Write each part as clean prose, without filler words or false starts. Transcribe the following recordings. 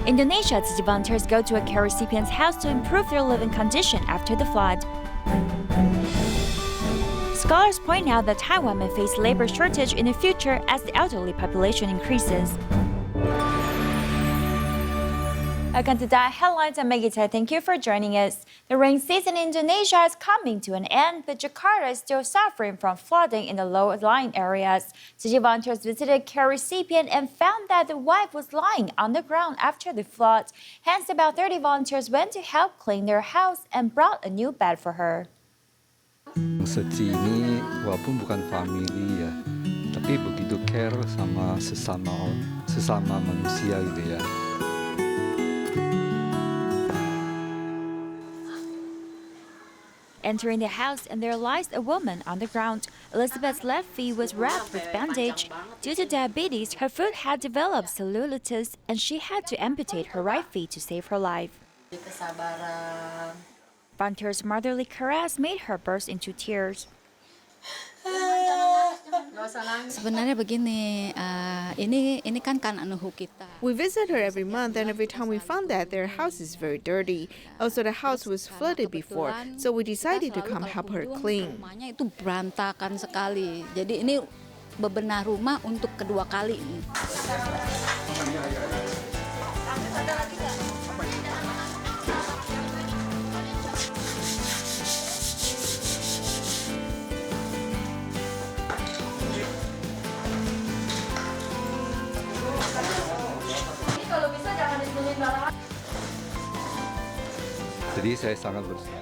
Indonesia Tzu Chi volunteers go to a care recipient's house to improve their living condition after the flood. Scholars point out that Taiwan may face labor shortage in the future as the elderly population increases. Welcome to DaAi Headlines. I'm Maggie Tsai. Thank you for joining us. The rain season in Indonesia is coming to an end, but Jakarta is still suffering from flooding in the low-lying areas. Tzu Chi volunteers visited a care recipient and found that the wife was lying on the ground after the flood. Hence, about 30 volunteers went to help clean their house and brought a new bed for her. Tzu Chi ini walaupun bukan family ya, tapi begitu care sama sesama manusia gitu ya. Entering the house, and there lies a woman on the ground. Elizabeth's left feet was wrapped with bandage. Due to diabetes, her foot had developed cellulitis, and she had to amputate her right feet to save her life. Volunteers' motherly caress made her burst into tears. Sebenarnya begini, ini kan anuh kita. We visit her every month, and every time we found that their house is very dirty. Also, the house was flooded before, so we decided to come help her clean. Rumahnya itu berantakan sekali. Jadi ini bebenah rumah untuk kedua kali ini.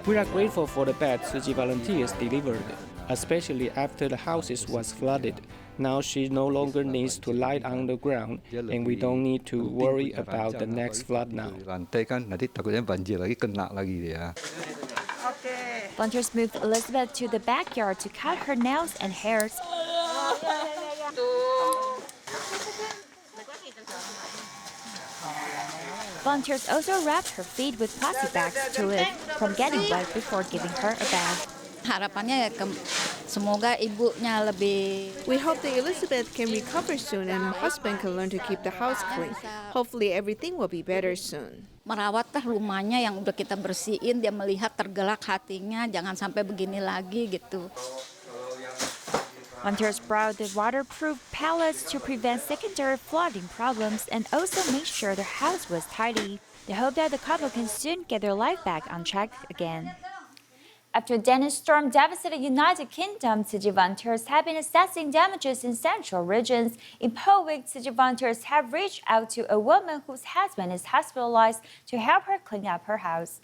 We are grateful for the bed Tzu Chi volunteers delivered, especially after the houses was flooded. Now she no longer needs to lie on the ground, and we don't need to worry about the next flood now. Volunteers moved Elizabeth to the backyard to cut her nails and hairs. Volunteers also wrapped her feet with plastic bags to live from getting wet before giving her a bath. Harapannya semoga ibunya lebih. We hope that Elizabeth can recover soon and her husband can learn to keep the house clean. Hopefully everything will be better soon. Merawatlah rumahnya yang udah kita bersihin, dia melihat tergerak hatinya, jangan sampai begini lagi gitu. Volunteers brought the waterproof pallets to prevent secondary flooding problems and also made sure their house was tidy. They hope that the couple can soon get their life back on track again. After a Danish storm devastated the United Kingdom, Tzu Chi volunteers have been assessing damages in central regions. In Powick, Tzu Chi volunteers have reached out to a woman whose husband is hospitalized to help her clean up her house.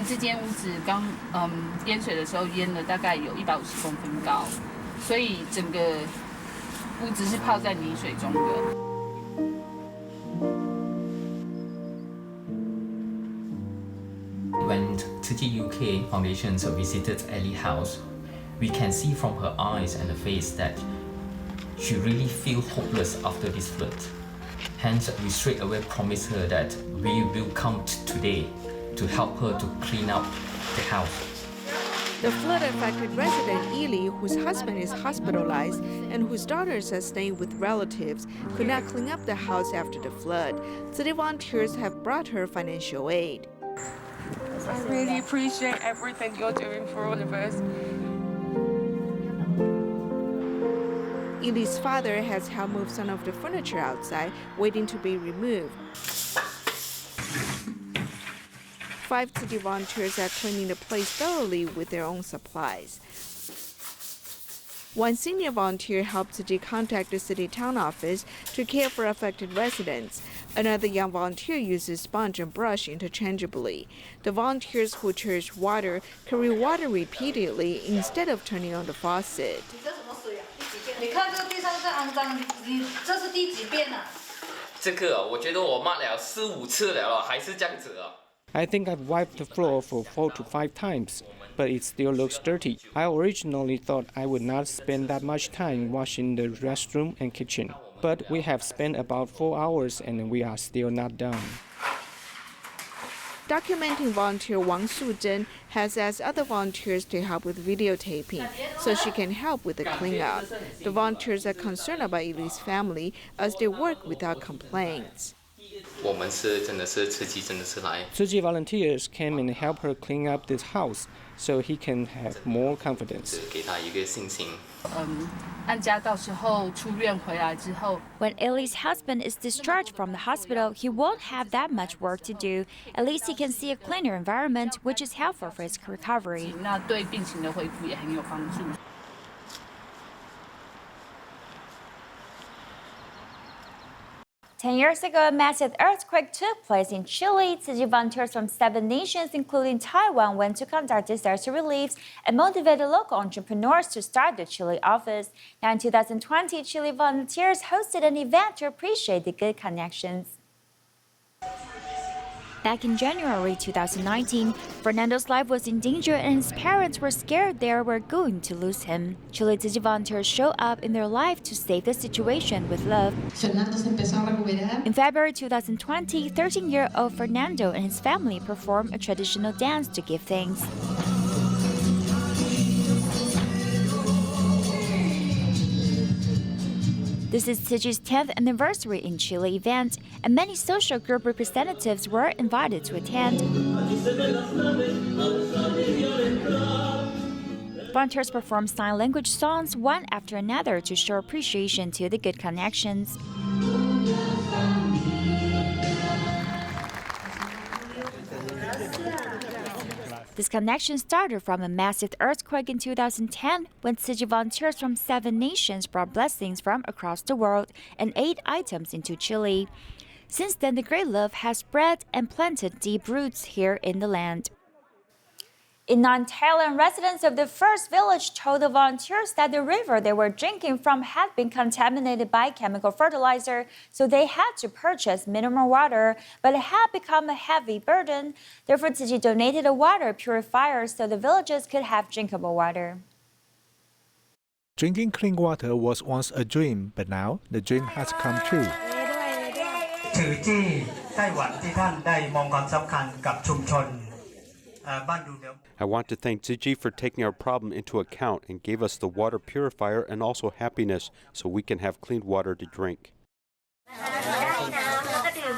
这间屋子刚淹水的时候淹了大概有150公分高，所以整个屋子是泡在泥水中的。 When Tzu Chi UK Foundation visited Ellie's house, we can see from her eyes and the face that she really feels hopeless after this flood. Hence, we straight away promised her that we will come today to help her to clean up the house. The flood-affected resident Eli, whose husband is hospitalized and whose daughters are staying with relatives, could not clean up the house after the flood. So the volunteers have brought her financial aid. I really appreciate everything you're doing for all of us. Eli's father has helped move some of the furniture outside, waiting to be removed. 5 city volunteers are cleaning the place thoroughly with their own supplies. One senior volunteer helped Tzu Chi contact the city town office to care for affected residents. Another young volunteer uses sponge and brush interchangeably. The volunteers who cherish water carry water repeatedly instead of turning on the faucet. I think I've wiped the floor for 4 to 5 times, but it still looks dirty. I originally thought I would not spend that much time washing the restroom and kitchen, but we have spent about 4 hours and we are still not done. Documenting volunteer Wang Suzhen has asked other volunteers to help with videotaping so she can help with the cleanup. The volunteers are concerned about Eli's family as they work without complaints. Tzu Chi volunteers came and helped her clean up this house so he can have more confidence. 安家到时候出院回来之后， When Ellie's husband is discharged from the hospital, he won't have that much work to do. At least he can see a cleaner environment, which is helpful for his recovery. 那对病情的恢复也很有帮助。10 years ago, a massive earthquake took place in Chile. Tzu Chi volunteers from 7 nations, including Taiwan, went to conduct disaster reliefs and motivated local entrepreneurs to start the Chile office. Now in 2020, Chile volunteers hosted an event to appreciate the good connections. Back in January 2019, Fernando's life was in danger and his parents were scared they were going to lose him. Chile Tzu Chi volunteers show up in their life to save the situation with love. In February 2020, 13-year-old Fernando and his family performed a traditional dance to give thanks. This is Tzu Chi's 10th anniversary in Chile event, and many social group representatives were invited to attend. Volunteers performed sign language songs one after another to show appreciation to the good connections. This connection started from a massive earthquake in 2010 when Tzu Chi volunteers from 7 nations brought blessings from across the world and 8 items into Chile. Since then, the great love has spread and planted deep roots here in the land. In non-Thailand, residents of the first village told the volunteers that the river they were drinking from had been contaminated by chemical fertilizer, so they had to purchase mineral water, but it had become a heavy burden. Therefore, Tzu Chi donated a water purifier so the villages could have drinkable water. Drinking clean water was once a dream, but now the dream has come true. ถือจี้ไต้หวันที่ท่านได้มองความสำคัญกับชุมชน I want to thank Tzu Chi for taking our problem into account and gave us the water purifier and also happiness so we can have clean water to drink.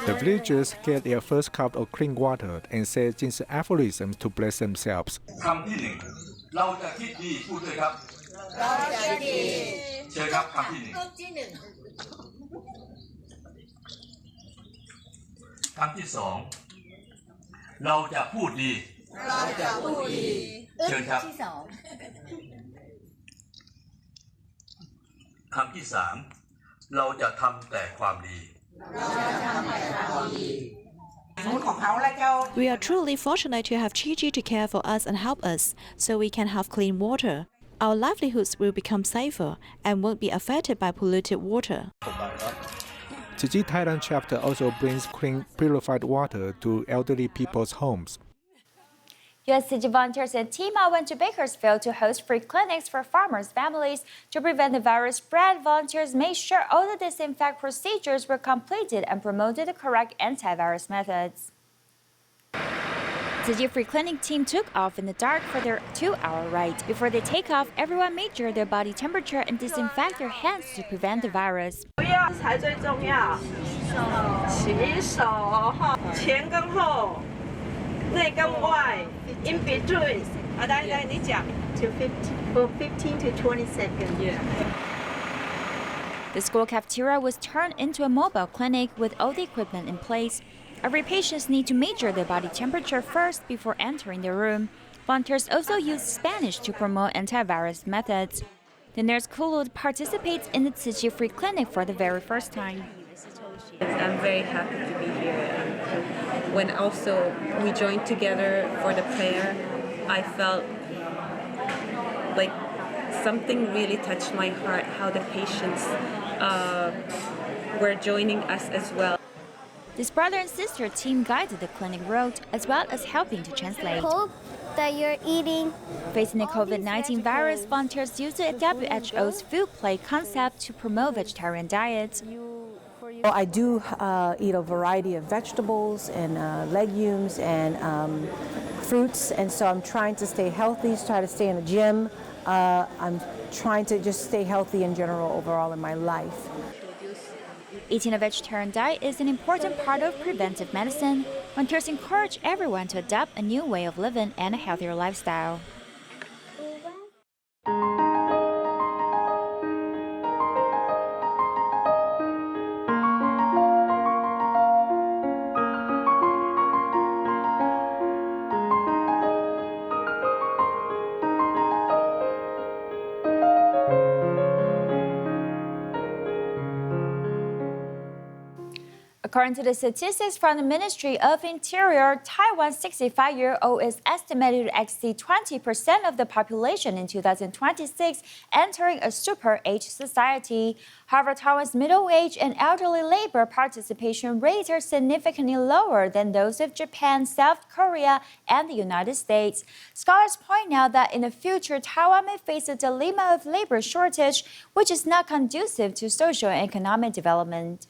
The villagers get their first cup of clean water and say Jin's aphorism to bless themselves. คำที่หนึ่งเราจะคิดดีพูดเลยครับเราจะคิดดีเชิญครับคำที่หนึ่งคำที่สองเราจะพูดดีเราจะพูดดีเชิญครับคำที่สามเราจะทำแต่ความดี We are truly fortunate to have Tzu Chi to care for us and help us, so we can have clean water. Our livelihoods will become safer and won't be affected by polluted water. Tzu Chi Thailand chapter also brings clean, purified water to elderly people's homes. US Tzu Chi volunteers and Tima went to Bakersfield to host free clinics for farmers' families. To prevent the virus spread, volunteers made sure all the disinfect procedures were completed and promoted the correct antivirus methods. Tzu Chi free clinic team took off in the dark for their 2-hour ride. Before they take off, everyone measure their body temperature and disinfect their hands to prevent the virus. 才最重要，洗手哈，前跟后，内跟外 ，in between。来，你讲。For 15 to 20 seconds. Yeah. The school cafeteria was turned into a mobile clinic with all the equipment in place. Every patient needs to measure their body temperature first before entering the room. Volunteers also use Spanish to promote antivirus methods. The nurse Kulud participates in the Tzu Chi free clinic for the very first time. I'm very happy to be here. When also we joined together for the prayer, I felt like something really touched my heart, how the patients were joining us as well. This brother and sister team guided the clinic route as well as helping to translate. Hope that you're eating. Facing the COVID-19 virus, volunteers used the WHO's food plate concept to promote vegetarian diets. Well, I do eat a variety of vegetables and legumes and fruits, and so I'm trying to stay healthy, try to stay in the gym. I'm trying to just stay healthy in general overall in my life. Eating a vegetarian diet is an important part of preventive medicine. Volunteers encourage everyone to adopt a new way of living and a healthier lifestyle. According to the statistics from the Ministry of Interior, Taiwan's 65-year-old is estimated to exceed 20% of the population in 2026, entering a super-aged society. However, Taiwan's middle-aged and elderly labor participation rates are significantly lower than those of Japan, South Korea, and the United States. Scholars point out that in the future, Taiwan may face a dilemma of labor shortage, which is not conducive to social and economic development.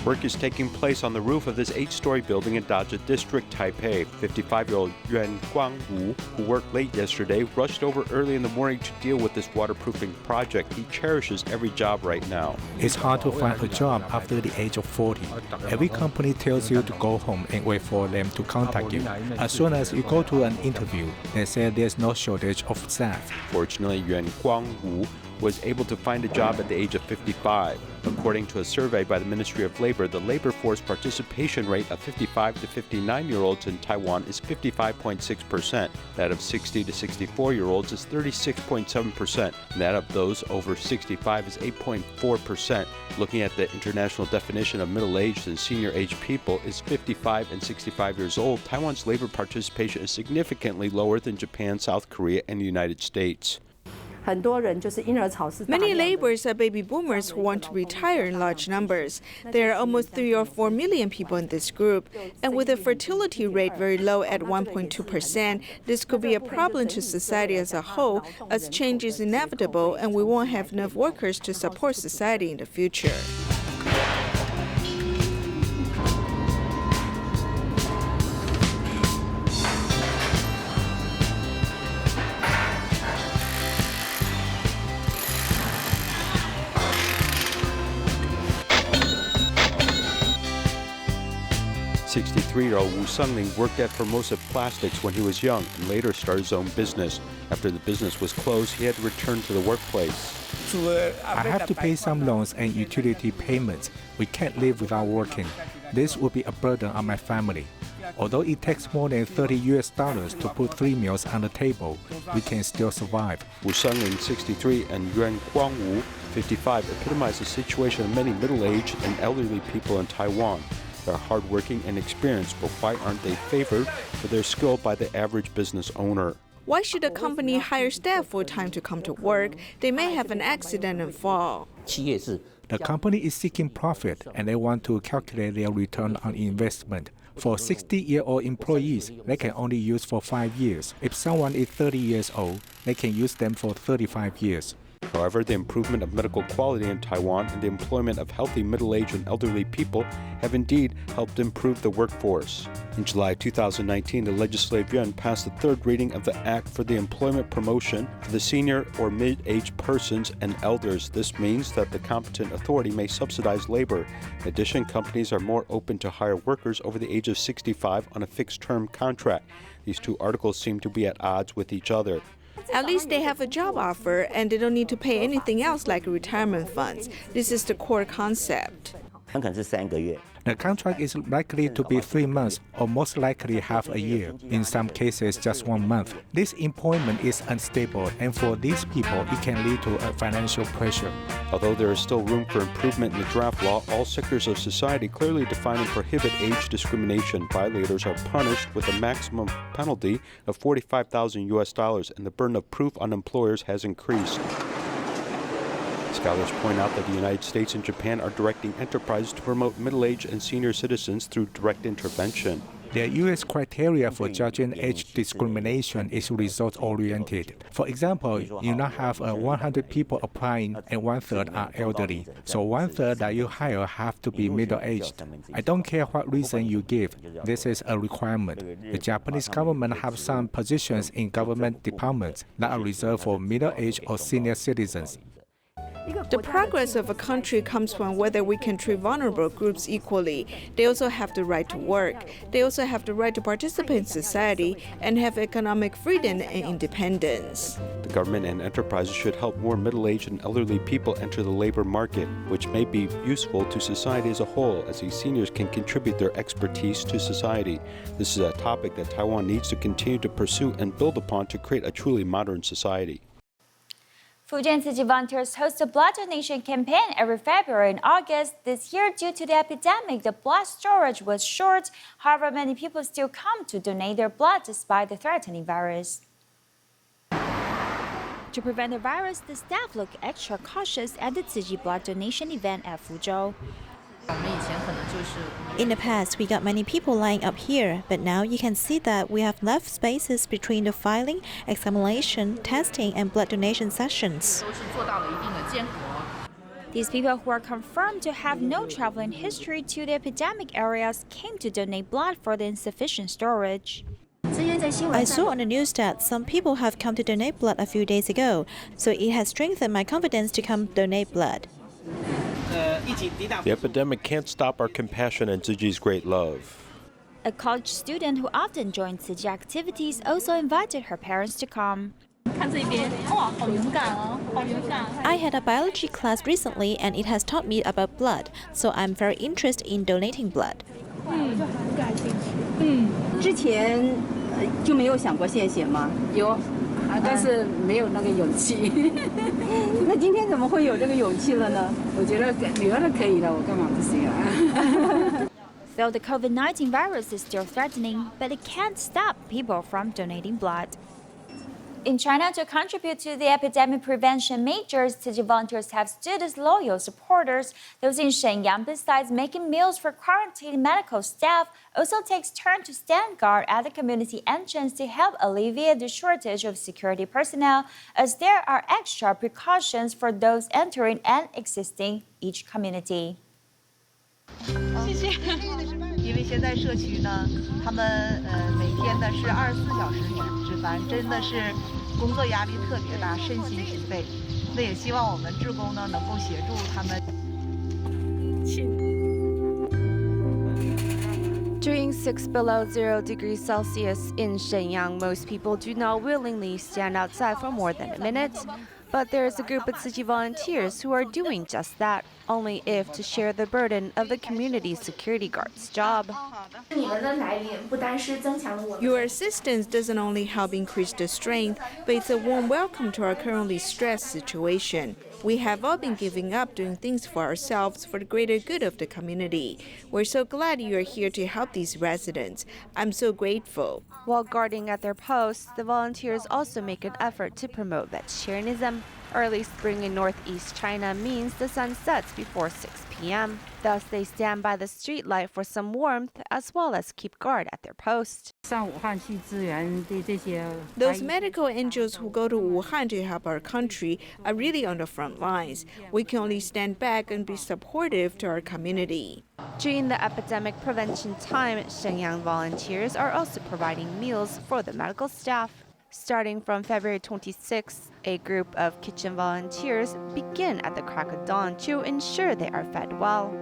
Work is taking place on the roof of this 8-story building in Daji District, Taipei. 55-year-old Yuan Guangwu, who worked late yesterday, rushed over early in the morning to deal with this waterproofing project. He cherishes every job right now. It's hard to find a job after the age of 40. Every company tells you to go home and wait for them to contact you. As soon as you go to an interview, they say there's no shortage of staff. Fortunately, Yuan Guangwu was able to find a job at the age of 55. According to a survey by the Ministry of Labor, the labor force participation rate of 55 to 59-year-olds in Taiwan is 55.6%. That of 60 to 64-year-olds is 36.7%. And that of those over 65 is 8.4%. Looking at the international definition of middle-aged and senior-aged people is 55 and 65 years old, Taiwan's labor participation is significantly lower than Japan, South Korea, and the United States. Many laborers are baby boomers who want to retire in large numbers. There are almost 3 or 4 million people in this group, and with a fertility rate very low at 1.2%, this could be a problem to society as a whole, as change is inevitable and we won't have enough workers to support society in the future. '63-year-old Wu Sungling worked at Formosa Plastics when he was young and later started his own business. After the business was closed, he had to return to the workplace. I have to pay some loans and utility payments. We can't live without working. This will be a burden on my family. Although it takes more than $30 to put 3 meals on the table, we can still survive. Wu Sungling, 63, and Yuan Guangwu, 55, epitomize the situation of many middle-aged and elderly people in Taiwan. They're hardworking and experienced, but why aren't they favored for their skill by the average business owner? Why should a company hire staff full-time to come to work? They may have an accident and fall. The company is seeking profit and they want to calculate their return on investment. For 60-year-old employees, they can only use for 5 years. If someone is 30 years old, they can use them for 35 years. However, the improvement of medical quality in Taiwan and the employment of healthy middle-aged and elderly people have indeed helped improve the workforce. In July 2019, the Legislative Yuan passed the third reading of the Act for the Employment Promotion for the senior or mid-aged persons and elders. This means that the competent authority may subsidize labor. In addition, companies are more open to hire workers over the age of 65 on a fixed-term contract. These two articles seem to be at odds with each other. At least they have a job offer and they don't need to pay anything else like retirement funds. This is the core concept. The contract is likely to be 3 months or most likely half a year, in some cases just 1 month. This employment is unstable and for these people it can lead to a financial pressure. Although there is still room for improvement in the draft law, all sectors of society clearly define and prohibit age discrimination. Violators are punished with a maximum penalty of $45,000 and the burden of proof on employers has increased. Scholars point out that the United States and Japan are directing enterprises to promote middle-aged and senior citizens through direct intervention. The U.S. criteria for judging age discrimination is result-oriented. For example, you now have 100 people applying and 1/3 are elderly. So 1/3 that you hire have to be middle-aged. I don't care what reason you give. This is a requirement. The Japanese government have some positions in government departments that are reserved for middle-aged or senior citizens. The progress of a country comes from whether we can treat vulnerable groups equally. They also have the right to work. They also have the right to participate in society and have economic freedom and independence. The government and enterprises should help more middle-aged and elderly people enter the labor market, which may be useful to society as a whole, as these seniors can contribute their expertise to society. This is a topic that Taiwan needs to continue to pursue and build upon to create a truly modern society. Fujian Tzu Chi volunteers host a blood donation campaign every February and August. This year, due to the epidemic, the blood storage was short. However, many people still come to donate their blood despite the threatening virus. To prevent the virus, the staff look extra cautious at the Tzu Chi blood donation event at Fuzhou. In the past, we got many people lining up here, but now you can see that we have left spaces between the filing, examination, testing, and blood donation sessions. These people who are confirmed to have no traveling history to the epidemic areas came to donate blood for the insufficient storage. I saw on the news that some people have come to donate blood a few days ago, so it has strengthened my confidence to come donate blood. The epidemic can't stop our compassion and Tzu Chi's great love. A college student who often joins Tzu Chi activities also invited her parents to come. I had a biology class recently and it has taught me about blood, so I'm very interested in donating blood. 之前就没有想过献血吗？有，但是没有那个勇气。那今天怎么会有这个勇气了呢？我觉得女儿都可以了，我干嘛不行啊？ Though the COVID-19 virus is still threatening, but it can't stop people from donating blood. In China, to contribute to the epidemic prevention measures, Tzu Chi volunteers have stood as loyal supporters. Those in Shenyang, besides making meals for quarantined medical staff, also takes turn to stand guard at the community entrance to help alleviate the shortage of security personnel, as there are extra precautions for those entering and exiting each community. 谢谢。因为现在社区呢，他们每天呢是24小时值班，真的是工作压力特别大，身心疲惫。那也希望我们志工呢能够协助他们。During 6 below 0 degrees Celsius in Shenyang, most people do not willingly stand outside for more than a minute. But there is a group of Tzu Chi volunteers who are doing just that, only if to share the burden of the community security guard's job. Your assistance doesn't only help increase the strength, but it's a warm welcome to our currently stressed situation. We have all been giving up doing things for ourselves for the greater good of the community. We're so glad you are here to help these residents. I'm so grateful. While guarding at their posts, the volunteers also make an effort to promote vegetarianism. Early spring in northeast China means the sun sets before 6 p.m. Thus, they stand by the street light for some warmth as well as keep guard at their post. Those medical angels who go to Wuhan to help our country are really on the front lines. We can only stand back and be supportive to our community. During the epidemic prevention time, Shenyang volunteers are also providing meals for the medical staff. Starting from February 26th, a group of kitchen volunteers begin at the crack of dawn to ensure they are fed well.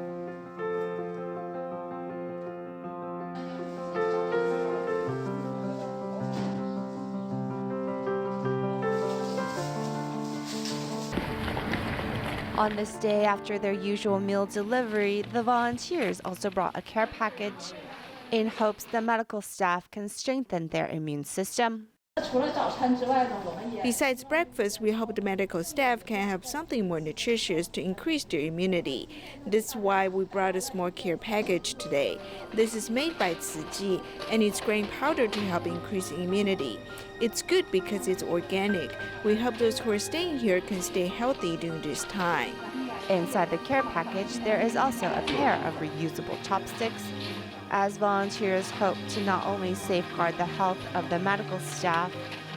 On this day after their usual meal delivery, the volunteers also brought a care package in hopes the medical staff can strengthen their immune system. Besides breakfast, we hope the medical staff can have something more nutritious to increase their immunity. This is why we brought a small care package today. This is made by Tzu Chi, and it's grain powder to help increase immunity. It's good because it's organic. We hope those who are staying here can stay healthy during this time. Inside the care package, there is also a pair of reusable chopsticks. as volunteers hope to not only safeguard the health of the medical staff,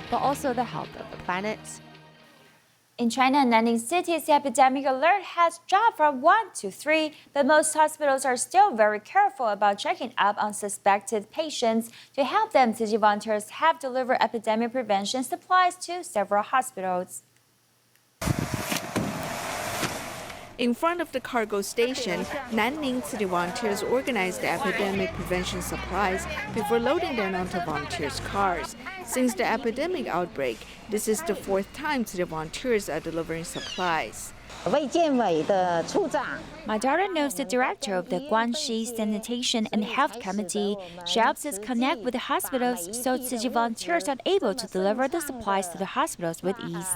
but also the health of the planet. In China, Nanning City's epidemic alert has dropped from 1 to 3, but most hospitals are still very careful about checking up on suspected patients. To help them, Tzu Chi volunteers have delivered epidemic prevention supplies to several hospitals. In front of the cargo station, Nanning City volunteers organized the epidemic prevention supplies before loading them onto volunteers' cars. Since the epidemic outbreak, this is the 4th time city volunteers are delivering supplies. My daughter knows the director of the Guangxi Sanitation and Health Committee. She helps us connect with the hospitals so Tzu Chi volunteers are able to deliver the supplies to the hospitals with ease.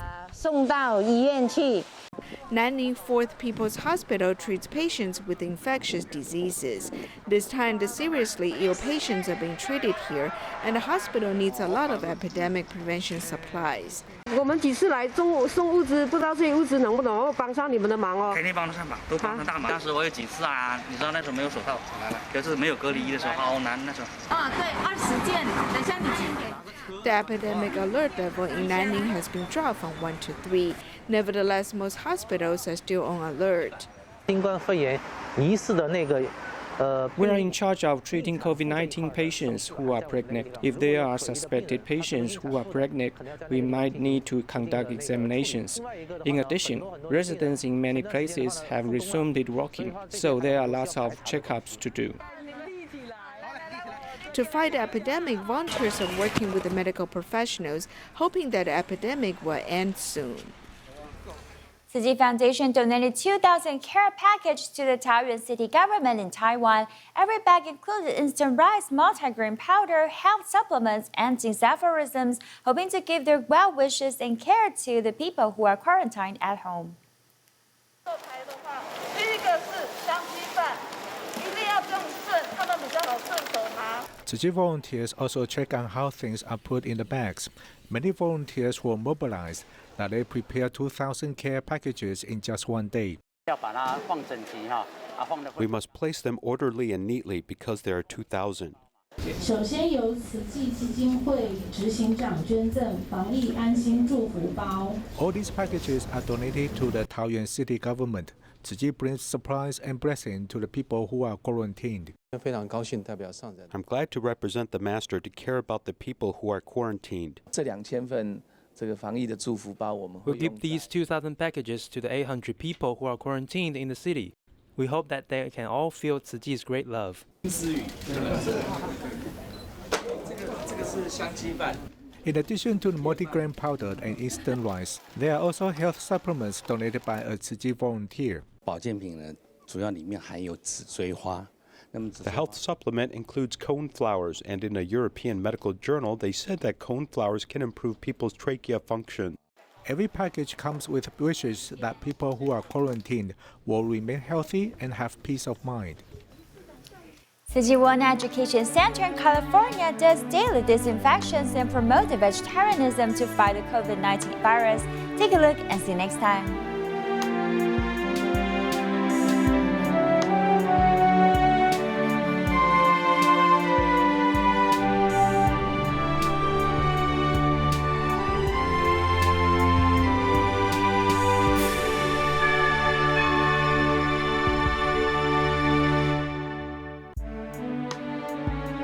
Nanning 4th People's Hospital treats patients with infectious diseases. This time, the seriously ill patients are being treated here, and the hospital needs a lot of epidemic prevention supplies. 我们几次来中午送物资，不知道这些物资能不能帮上你们的忙哦？肯定帮得上忙，都帮得大忙。当时我有几次啊，你知道那时候没有手套，就是没有隔离衣的时候，好难那时候。对，20件，等一下你寄给。 The epidemic alert level in Nanning has been dropped from 1 to 3. Nevertheless, most hospitals are still on alert. 新冠肺炎疑似的那个 We are in charge of treating COVID-19 patients who are pregnant. If there are suspected patients who are pregnant, we might need to conduct examinations. In addition, residents in many places have resumed working, so there are lots of checkups to do. To fight the epidemic, volunteers are working with the medical professionals, hoping that the epidemic will end soon. Tzu Chi Foundation donated 2,000 care packages to the Taoyuan city government in Taiwan. Every bag included instant rice, multigrain powder, health supplements, and aphorisms, hoping to give their well wishes and care to the people who are quarantined at home. Tzu Chi volunteers also check on how things are put in the bags. Many volunteers were mobilized that they prepare 2,000 care packages in just one day. We must place them orderly and neatly because there are 2,000. 首先由慈济基金会执行长捐赠防疫安心祝福包。 All these packages are donated to the Taoyuan city government. Tzu Chi brings supplies and blessings to the people who are quarantined. I'm glad to represent the master to care about the people who are quarantined. We'll give these 2,000 packages to the 800 people who are quarantined in the city. We hope that they can all feel Tzu Chi's great love. In addition to the multigrain powder and instant rice, there are also health supplements donated by a Tzu Chi volunteer. The health supplement includes cone flowers, and in a European medical journal, they said that cone flowers can improve people's trachea function. Every package comes with wishes that people who are quarantined will remain healthy and have peace of mind. Tzu Chi One Education Center in California does daily disinfections and promotes vegetarianism to fight the COVID-19 virus. Take a look and see you next time.